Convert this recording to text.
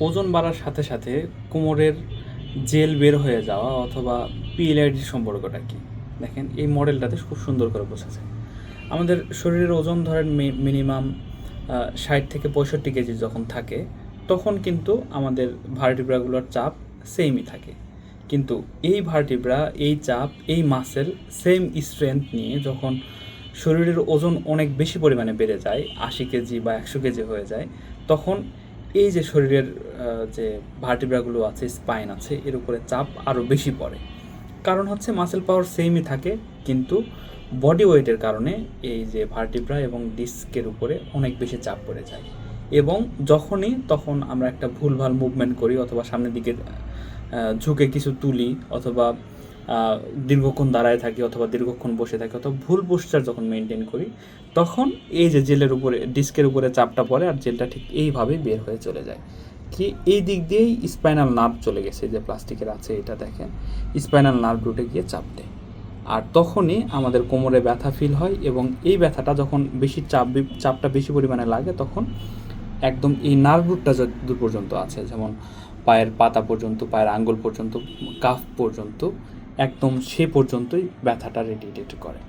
ওজন বাড়ার সাথে সাথে কোমরের জেল বের হয়ে যাওয়া অথবা পিএলআইডির সম্পর্কটা কী? দেখেন এই মডেলটাতে খুব সুন্দর করে বোঝা যায়। আমাদের শরীরের ওজন ধরেন মিনিমাম 60 থেকে 65 কেজি যখন থাকে, তখন কিন্তু আমাদের ভার্টিব্রাগুলোর চাপ সেমই থাকে। কিন্তু এই ভার্টিব্রা, এই চাপ, এই মাসেল সেম স্ট্রেংথ নিয়ে যখন শরীরের ওজন অনেক বেশি পরিমাণে বেড়ে যায়, 80 কেজি বা 100 কেজি হয়ে যায়, তখন এই যে শরীরের যে ভার্টিব্রাগুলো আছে, স্পাইন আছে, এর উপরে চাপ আরও বেশি পড়ে। কারণ হচ্ছে মাসেল পাওয়ার সেমই থাকে, কিন্তু বডি ওয়েটের কারণে এই যে ভার্টিব্রা এবং ডিস্কের উপরে অনেক বেশি চাপ পড়ে যায়। এবং তখন আমরা একটা ভুলভাল মুভমেন্ট করি, অথবা সামনের দিকে ঝুঁকে কিছু তুলি, অথবা দীর্ঘক্ষণ দাঁড়ায় থাকি, অথবা দীর্ঘক্ষণ বসে থাকি, অথবা ভুল পোস্টার যখন মেনটেন করি, তখন এই যে জেলের উপরে, ডিস্কের উপরে চাপটা পড়ে আর জেলটা ঠিক এইভাবেই বের হয়ে চলে যায়। কি এই দিক দিয়েই স্পাইনাল নার্ভ চলে গেছে, যে প্লাস্টিকের আছে এটা দেখেন, স্পাইনাল নার্ভ রুটে গিয়ে চাপ দেয়। আর তখনই আমাদের কোমরে ব্যথা ফিল হয়, এবং এই ব্যথাটা যখন বেশি চাপটা বেশি পরিমাণে লাগে, তখন একদম এই নার্ভ রুটটা দূর পর্যন্ত আছে, যেমন পায়ের পাতা পর্যন্ত, পায়ের আঙ্গুল পর্যন্ত, কাফ পর্যন্ত, একদম সে পর্যন্তই ব্যথাটা রেডিয়েট করে।